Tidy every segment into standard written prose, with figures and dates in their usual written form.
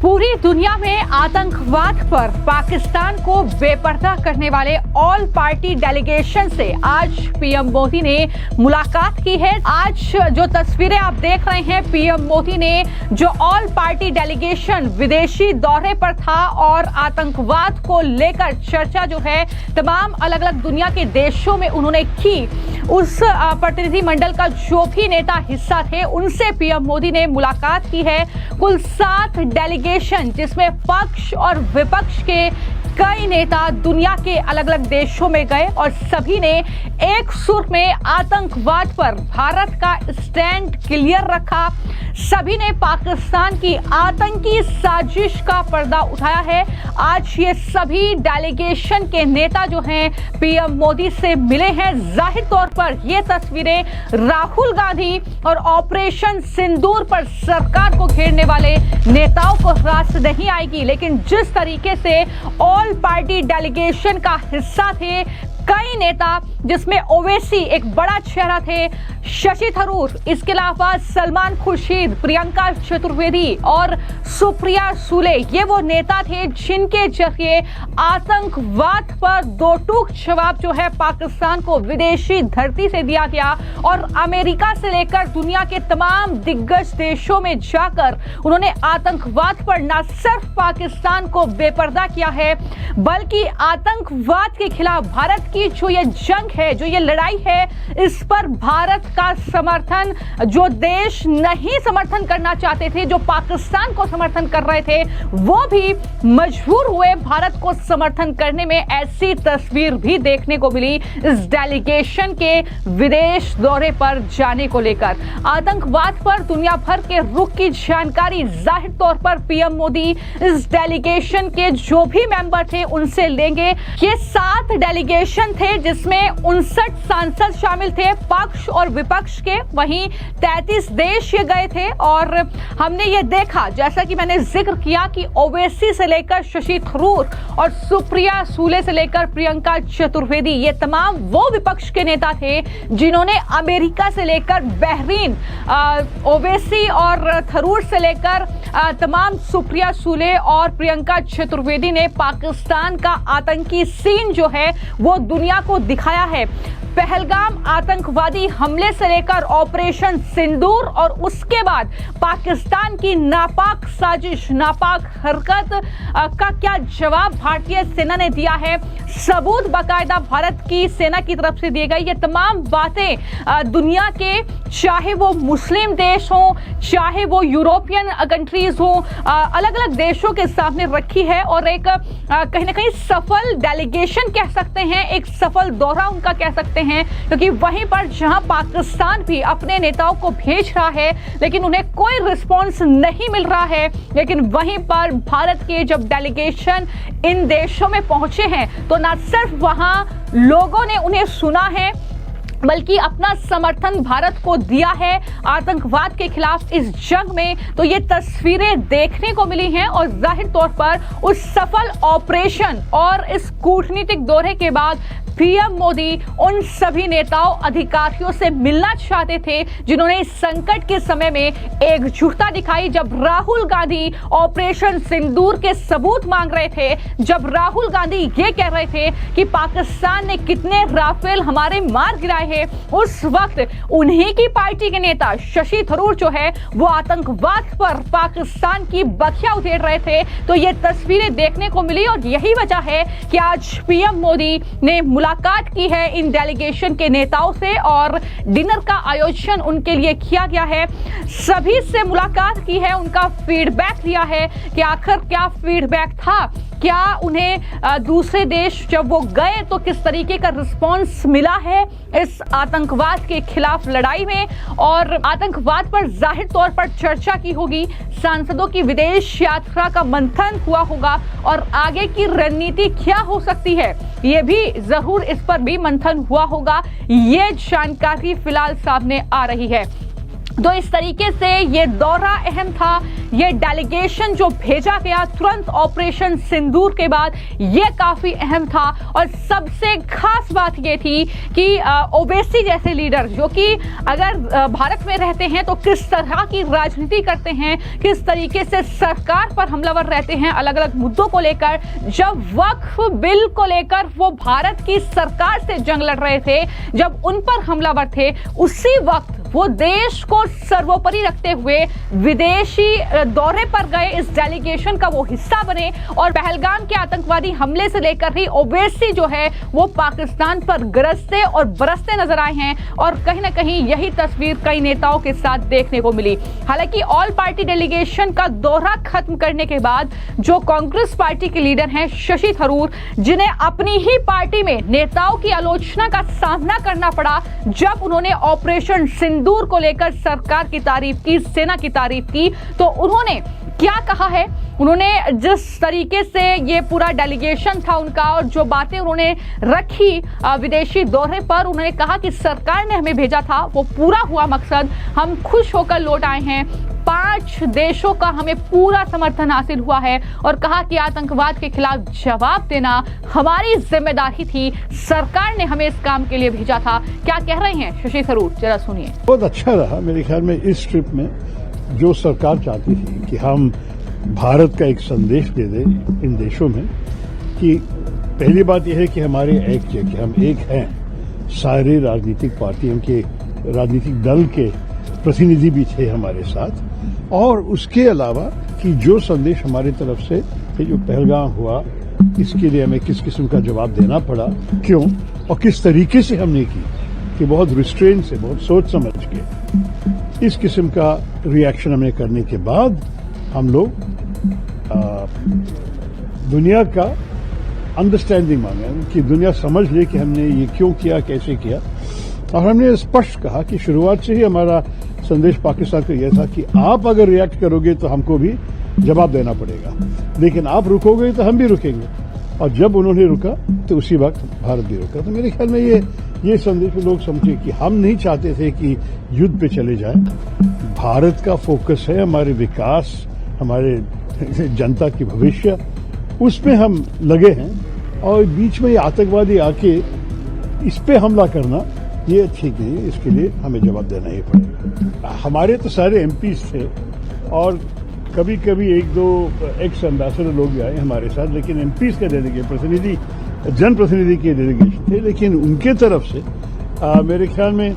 पूरी दुनिया में आतंकवाद पर पाकिस्तान को बेपर्दा करने वाले ऑल पार्टी डेलीगेशन से आज पीएम मोदी ने मुलाकात की है। आज जो तस्वीरें आप देख रहे हैं, पीएम मोदी ने जो ऑल पार्टी डेलीगेशन विदेशी दौरे पर था और आतंकवाद को लेकर चर्चा जो है तमाम अलग अलग दुनिया के देशों में उन्होंने की, उस प्रतिनिधिमंडल का जो भी नेता हिस्सा थे उनसे पीएम मोदी ने मुलाकात की है। कुल 7 डेलीगेशन जिसमें पक्ष और विपक्ष के कई नेता दुनिया के अलग अलग देशों में गए और सभी ने एक सुर में आतंकवाद पर भारत का स्टैंड क्लियर रखा। सभी ने पाकिस्तान की आतंकी साजिश का पर्दा उठाया है। आज ये सभी डेलीगेशन के नेता जो हैं पीएम मोदी से मिले हैं। जाहिर तौर पर ये तस्वीरें राहुल गांधी और ऑपरेशन सिंदूर पर सरकार को घेरने वाले नेताओं को रास नहीं आएगी, लेकिन जिस तरीके से ऑल पार्टी डेलीगेशन का हिस्सा थे कई नेता, जिसमें ओवैसी एक बड़ा चेहरा थे, शशि थरूर, इसके अलावा सलमान खुर्शीद, प्रियंका चतुर्वेदी और सुप्रिया सुले, ये वो नेता थे जिनके जरिए आतंकवाद पर दो टूक जवाब जो है पाकिस्तान को विदेशी धरती से दिया गया और अमेरिका से लेकर दुनिया के तमाम दिग्गज देशों में जाकर उन्होंने आतंकवाद पर न सिर्फ पाकिस्तान को बेपर्दा किया है, बल्कि आतंकवाद के खिलाफ भारत की जो ये जंग है, जो ये लड़ाई है, इस पर भारत का समर्थन जो देश नहीं समर्थन करना चाहते थे, जो पाकिस्तान को समर्थन कर रहे थे, वो भी मजबूर हुए भारत को समर्थन करने में। ऐसी तस्वीर भी देखने को मिली इस डेलीगेशन के विदेश दौरे पर जाने को लेकर। आतंकवाद पर दुनिया भर के रुख की जानकारी जाहिर तौर पर पीएम मोदी इस डेलीगेशन के जो भी मेंबर थे उनसे लेंगे। ये 7 डेलीगेशन थे जिसमें 59 सांसद शामिल थे पक्ष और विपक्ष के, वहीं 33 देश ये गए थे और हमने ये देखा, जैसा कि मैंने जिक्र किया, कि ओवैसी से लेकर शशि थरूर और सुप्रिया सुले से लेकर प्रियंका चतुर्वेदी, ये तमाम वो विपक्ष के नेता थे जिन्होंने अमेरिका से लेकर बहरीन, ओवैसी और थरूर से लेकर तमाम सुप्रिया सुले और प्रियंका चतुर्वेदी ने पाकिस्तान का आतंकी सीन जो है वो दुनिया को दिखाया है। पहलगाम आतंकवादी हमले से लेकर ऑपरेशन सिंदूर और उसके बाद पाकिस्तान की नापाक साजिश, नापाक हरकत का क्या जवाब भारतीय सेना ने दिया है, सबूत बाकायदा भारत की सेना की तरफ से दिए गए। ये तमाम बातें दुनिया के, चाहे वो मुस्लिम देश हो, चाहे वो यूरोपियन कंट्रीज हो, अलग अलग देशों के सामने रखी है और एक कहीं ना कहीं सफल डेलीगेशन कह सकते हैं, एक सफल दौरा उनका कह सकते हैं, क्योंकि वहीं पर जहां पाकिस्तान भी अपने नेताओं को भेज रहा है लेकिन उन्हें कोई रिस्पांस नहीं मिल रहा है, लेकिन वहीं पर भारत के जब डेलीगेशन इन देशों में पहुंचे हैं तो न सिर्फ वहां लोगों ने उन्हें सुना है बल्कि अपना समर्थन भारत को दिया है आतंकवाद के खिलाफ इस जंग में। तो ये तस्वीरें देखने को मिली हैं और जाहिर तौर पर उस सफल ऑपरेशन और इस कूटनीतिक दौरे के बाद पीएम मोदी उन सभी नेताओं, अधिकारियों से मिलना चाहते थे जिन्होंने इस संकट के समय में एकजुटता दिखाई। जब राहुल गांधी ऑपरेशन सिंदूर के सबूत मांग रहे थे, जब राहुल गांधी ये कह रहे थे कि पाकिस्तान ने कितने राफेल हमारे मार गिराए हैं, उस वक्त उन्हीं की पार्टी के नेता शशि थरूर जो है वो आतंकवाद पर पाकिस्तान की बखिया उधेड़ रहे थे। तो ये तस्वीरें देखने को मिली और यही वजह है कि आज पीएम मोदी ने मुलाकात की है इन डेलीगेशन के नेताओं से और डिनर का आयोजन उनके लिए किया गया है। सभी से मुलाकात की है, उनका फीडबैक लिया है कि आखिर क्या फीडबैक था, क्या उन्हें दूसरे देश जब वो गए तो किस तरीके का रिस्पांस मिला है इस आतंकवाद के खिलाफ लड़ाई में, और आतंकवाद पर जाहिर तौर पर चर्चा की होगी। सांसदों की विदेश यात्रा का मंथन हुआ होगा और आगे की रणनीति क्या हो सकती है ये भी जरूर, इस पर भी मंथन हुआ होगा। ये जानकारी फिलहाल सामने आ रही है। तो इस तरीके से ये दौरा अहम था। ये डेलीगेशन जो भेजा गया तुरंत ऑपरेशन सिंदूर के बाद, ये काफी अहम था। और सबसे खास बात ये थी कि ओवैसी जैसे लीडर जो कि अगर भारत में रहते हैं तो किस तरह की राजनीति करते हैं, किस तरीके से सरकार पर हमलावर रहते हैं अलग अलग मुद्दों को लेकर। जब वक्फ बिल को लेकर वो भारत की सरकार से जंग लड़ रहे थे, जब उन पर हमलावर थे, उसी वक्त वो देश को सर्वोपरि रखते हुए विदेशी दौरे पर गए, इस डेलीगेशन का वो हिस्सा बने। और पहलगाम के आतंकवादी हमले से लेकर ही ओवैसी जो है वो पाकिस्तान पर गरजते और बरसते नजर आए हैं। और कहीं ना कहीं यही तस्वीर कई नेताओं के साथ देखने को मिली। हालांकि ऑल पार्टी डेलीगेशन का दौरा खत्म करने के बाद जो कांग्रेस पार्टी के लीडर हैं शशि थरूर, जिन्हें अपनी ही पार्टी में नेताओं की आलोचना का सामना करना पड़ा जब उन्होंने ऑपरेशन सिंदूर को लेकर सरकार की तारीफ की, सेना की तारीफ की, तो उन्होंने क्या कहा है? उन्होंने जिस तरीके से ये पूरा डेलीगेशन था उनका और जो बातें उन्होंने रखी विदेशी दौरे पर, उन्होंने कहा कि सरकार ने हमें भेजा था, वो पूरा हुआ मकसद, हम खुश होकर लौट आए हैं। 5 देशों का हमें पूरा समर्थन हासिल हुआ है। और कहा कि आतंकवाद के खिलाफ जवाब देना हमारी जिम्मेदारी थी, सरकार ने हमें इस काम के लिए भेजा था। क्या कह रहे हैं शशि थरूर, जरा सुनिए। बहुत अच्छा रहा मेरे ख्याल में इस ट्रिप में। जो सरकार चाहती थी कि हम भारत का एक संदेश दे दें इन देशों में कि पहली बात यह है कि हमारे एक है कि हम एक हैं, सारे राजनीतिक पार्टियों के राजनीतिक दल के प्रतिनिधि भी थे हमारे साथ। और उसके अलावा कि जो संदेश हमारी तरफ से जो पहलगाम हुआ, इसके लिए हमें किस किस्म का जवाब देना पड़ा, क्यों और किस तरीके से हमने की, कि बहुत रिस्ट्रेन से, बहुत सोच समझ के इस किस्म का रिएक्शन हमें करने के बाद हम लोग दुनिया का अंडरस्टैंडिंग मांगे कि दुनिया समझ ले कि हमने ये क्यों किया, कैसे किया। और हमने स्पष्ट कहा कि शुरुआत से ही हमारा संदेश पाकिस्तान को यह था कि आप अगर रिएक्ट करोगे तो हमको भी जवाब देना पड़ेगा, लेकिन आप रुकोगे तो हम भी रुकेंगे। और जब उन्होंने रुका तो उसी वक्त भारत भी रुका। तो मेरे ख्याल में ये संदेश लोग समझे कि हम नहीं चाहते थे कि युद्ध पे चले जाए। भारत का फोकस है हमारे विकास, हमारे जनता की भविष्य, उसमें हम लगे हैं। और बीच में ये आतंकवादी आके इस पे हमला करना ये ठीक नहीं है, इसके लिए हमें जवाब देना ही पड़ेगा। हमारे तो सारे एमपीज थे और कभी कभी 1-2 एक्स एम्बेसडर लोग भी आए हमारे साथ, लेकिन एमपीज के डेलीगेट प्रतिनिधि, जनप्रतिनिधि के डेलीगेशन थे। लेकिन उनके तरफ से मेरे ख्याल में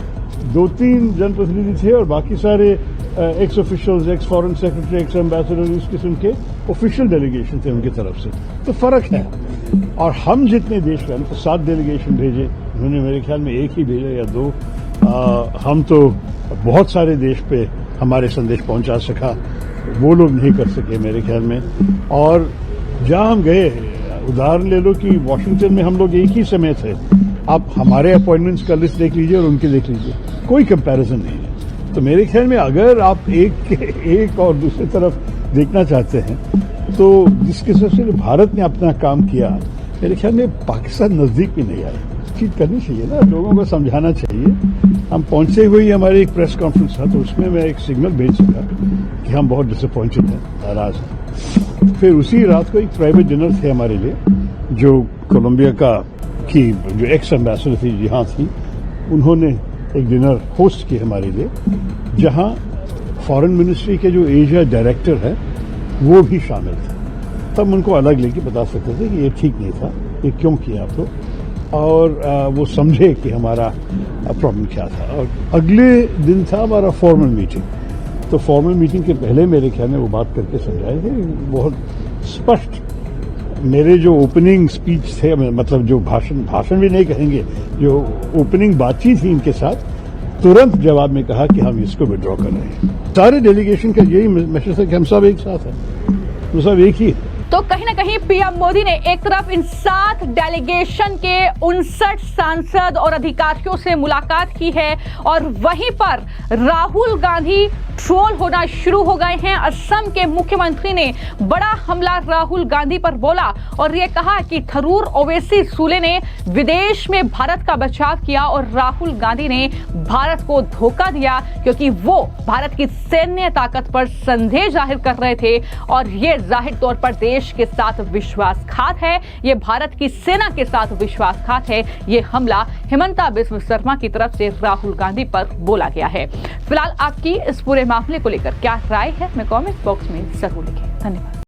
2-3 जनप्रतिनिधि थे और बाकी सारे x officials, x foreign secretary, x ambassador, इस किस्म के ऑफिशियल डेलीगेशन थे उनकी तरफ से। तो फर्क है। और हम जितने देश गए तो 7 डेलीगेशन भेजे, उन्होंने मेरे ख्याल में 1 ही भेजा या 2। हम तो बहुत सारे देश पे हमारे संदेश पहुंचा सका, वो लोग नहीं कर सके मेरे ख्याल में। और जहां हम गए, उदाहरण ले लो कि वॉशिंगटन में हम लोग एक ही समय थे। आप हमारे अपॉइंटमेंट्स का लिस्ट देख लीजिए और उनके देख लीजिए, कोई कंपैरिजन नहीं है। तो मेरे ख्याल में अगर आप एक और दूसरी तरफ देखना चाहते हैं तो जिस किस्म से भारत ने अपना काम किया, मेरे ख्याल में पाकिस्तान नजदीक भी नहीं आया। चीज करनी चाहिए ना, लोगों को समझाना चाहिए। हम पहुंचे हुए हमारी एक प्रेस कॉन्फ्रेंस था, तो उसमें मैं एक सिग्नल भेज सका कि हम बहुत डिसअपॉइंटेड हैं, नाराज हैं। फिर उसी रात को एक प्राइवेट डिनर थे हमारे लिए, जो कोलंबिया की जो एक्स एम्बेसडर थी यहाँ थी, उन्होंने एक डिनर होस्ट की हमारे लिए, जहाँ फॉरेन मिनिस्ट्री के जो एशिया डायरेक्टर है वो भी शामिल थे। तब उनको अलग लेके बता सकते थे कि ये ठीक नहीं था, ये क्यों किया आप लोग, और वो समझे कि हमारा प्रॉब्लम क्या था। और अगले दिन था हमारा फॉर्मल मीटिंग। तो फॉर्मल मीटिंग के पहले मेरे ख्याल में वो बात करके समझाए थे बहुत स्पष्ट। मेरे जो ओपनिंग स्पीच थे, मतलब जो भाषण भी नहीं कहेंगे, जो ओपनिंग बातचीत थी इनके साथ, तुरंत जवाब में कहा कि हम इसको विड्रॉ कर रहे हैं। सारे डेलीगेशन का यही मैसेज है कि हम सब एक साथ हैं, हम सब एक ही है। तो कहीं ना कहीं पीएम मोदी ने एक तरफ इन 7 डेलीगेशन के 59 सांसद और अधिकारियों से मुलाकात की है और वहीं पर राहुल गांधी ट्रोल होना शुरू हो गए हैं। असम के मुख्यमंत्री ने बड़ा हमला राहुल गांधी पर बोला और यह कहा कि थरूर ओवैसी सूले ने विदेश में भारत का बचाव किया और राहुल गांधी ने भारत को धोखा दिया क्योंकि वो भारत की सैन्य ताकत पर संदेह जाहिर कर रहे थे और ये जाहिर तौर पर देश के साथ विश्वासघात है, ये भारत की सेना के साथ विश्वासघात है। ये हमला हिमंता बिस्व शर्मा की तरफ से राहुल गांधी पर बोला गया है। फिलहाल आपकी इस पूरे मामले को लेकर क्या राय है, मैं कमेंट बॉक्स में जरूर लिखें। धन्यवाद।